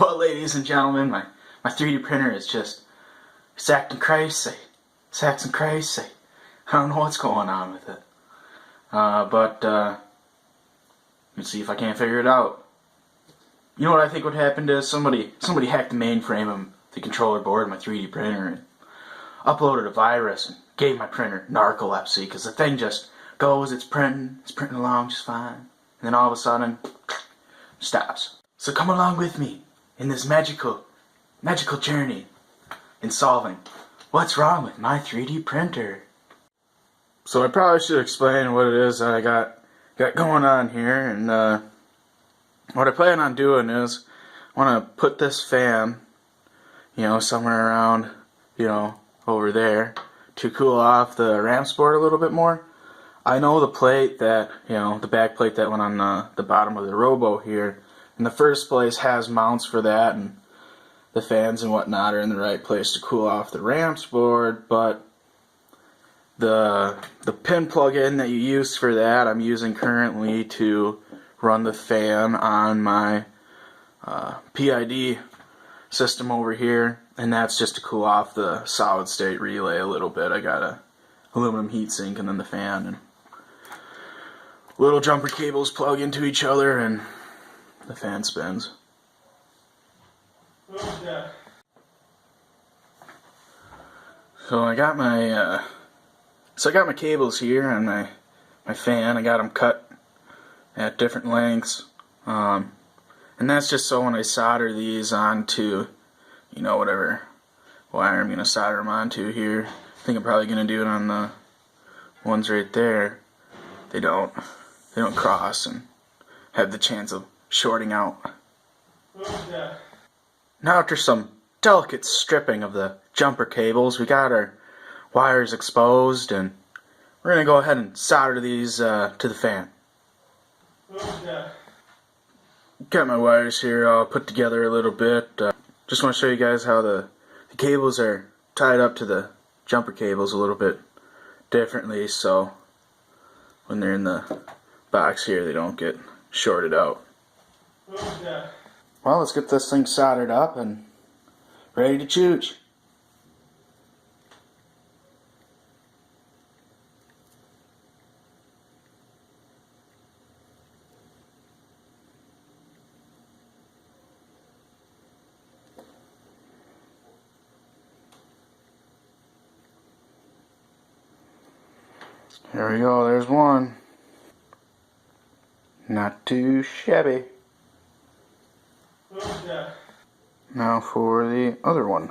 But ladies and gentlemen, my 3D printer is just, it's acting crazy. It's acting crazy. I don't know what's going on with it. Let's see if I can't figure it out. You know what I think would happen to somebody hacked the mainframe of the controller board of my 3D printer and uploaded a virus and gave my printer narcolepsy, because the thing just goes, it's printing along just fine, and then all of a sudden stops. So come along with me in this magical journey in solving what's wrong with my 3D printer. So I probably should explain what it is that I got going on here, and what I plan on doing is I want to put this fan, somewhere around, over there to cool off the ramps board a little bit more. I know the plate that, the back plate that went on the bottom of the robo here in the first place has mounts for that, and the fans and whatnot are in the right place to cool off the ramps board, but the pin plug-in that you use for that I'm using currently to run the fan on my PID system over here, and that's just to cool off the solid state relay a little bit. I got a aluminum heatsink and then the fan, and little jumper cables plug into each other and the fan spins. Okay. So I got my cables here on my fan. I got them cut at different lengths, and that's just so when I solder these onto, whatever wire I'm going to solder them onto here. I think I'm probably going to do it on the ones right there. They don't cross and have the chance of shorting out. Okay. Now after some delicate stripping of the jumper cables, we got our wires exposed, and we're going to go ahead and solder these to the fan. Okay. Got my wires here all put together a little bit. Just want to show you guys how the cables are tied up to the jumper cables a little bit differently, so when they're in the box here they don't get shorted out. Okay. Well, let's get this thing soldered up and ready to chooch. There we go, there's one. Not too shabby. Okay. Now for the other one.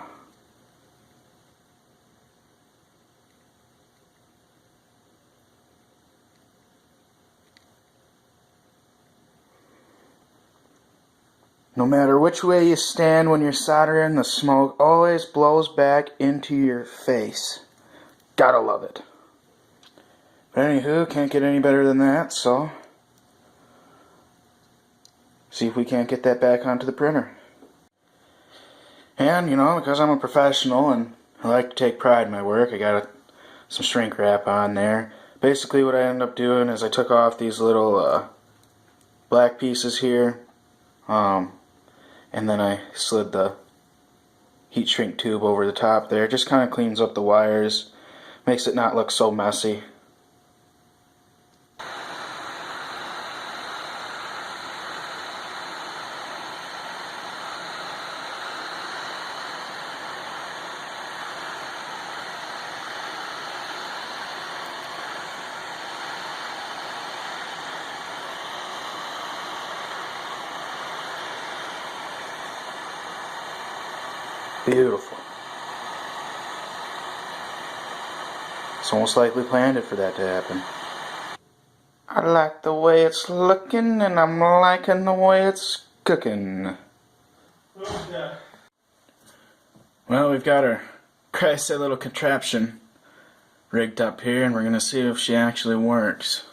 No matter which way you stand when you're soldering, the smoke always blows back into your face. Gotta love it. But anywho, can't get any better than that, so see if we can't get that back onto the printer. And, because I'm a professional and I like to take pride in my work, I got some shrink wrap on there. Basically what I ended up doing is I took off these little black pieces here, and then I slid the heat shrink tube over the top there. It just kind of cleans up the wires, makes it not look so messy. Beautiful. It's almost like we planned it for that to happen. I like the way it's looking, and I'm liking the way it's cooking. Okay. Well, we've got our crazy little contraption rigged up here, and we're going to see if she actually works.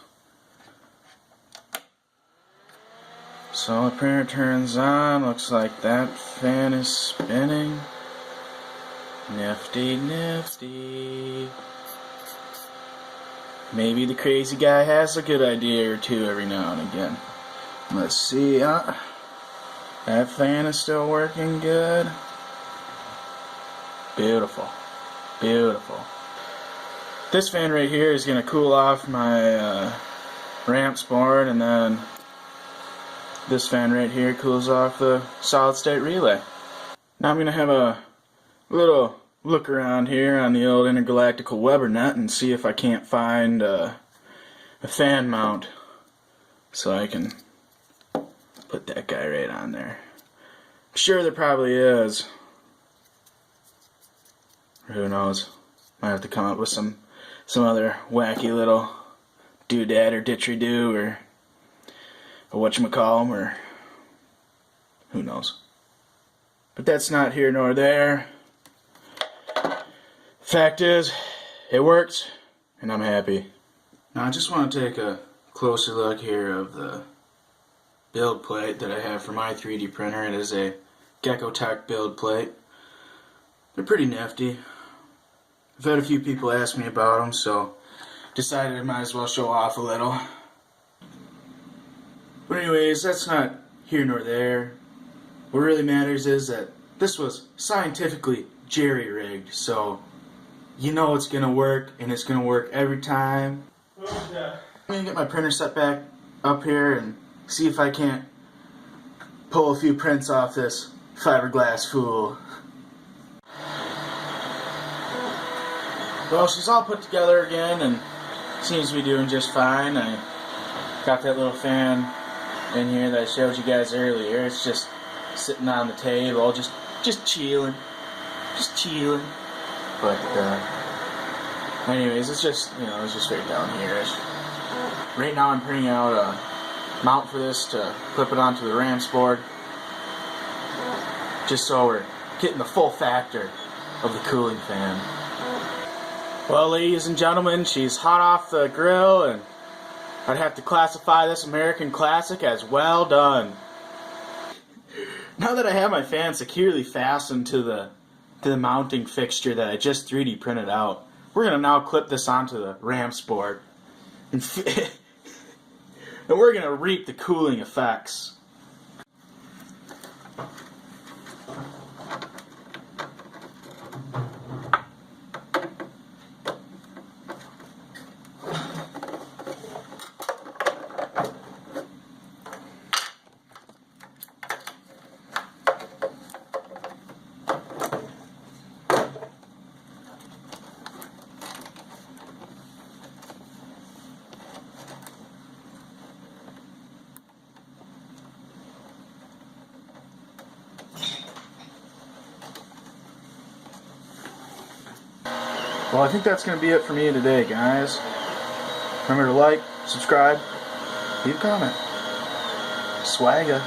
So the printer turns on, looks like that fan is spinning. Nifty, nifty. Maybe the crazy guy has a good idea or two every now and again. Let's see. That fan is still working good. Beautiful. Beautiful. This fan right here is going to cool off my ramps board, and then this fan right here cools off the solid state relay. Now I'm going to have a little look around here on the old intergalactical Weber net and see if I can't find a fan mount so I can put that guy right on there. I'm sure there probably is. Who knows? Might have to come up with some other wacky little doodad or didgeridoo or whatchamacallem, or who knows. But that's not here nor there. Fact is, it worked, and I'm happy. Now I just want to take a closer look here of the build plate that I have for my 3D printer. It is a Gecko-Tech build plate. They're pretty nifty. I've had a few people ask me about them, so decided I might as well show off a little. But anyways, that's not here nor there. What really matters is that this was scientifically jerry-rigged, so you know it's gonna work, and it's gonna work every time. I'm gonna get my printer set back up here and see if I can't pull a few prints off this fiberglass fool. Well, she's all put together again and seems to be doing just fine. I got that little fan in here that I showed you guys earlier. It's just sitting on the table, just chilling. Just chilling. But anyways, it's just, it's just right down here. Right now I'm printing out a mount for this to clip it onto the ramps board, just so we're getting the full factor of the cooling fan. Well, ladies and gentlemen, she's hot off the grill, and I'd have to classify this American classic as well done. Now that I have my fan securely fastened to the mounting fixture that I just 3D printed out, we're going to now clip this onto the ramps board. And we're going to reap the cooling effects. Well, I think that's going to be it for me today, guys. Remember to like, subscribe, leave a comment. Swagger.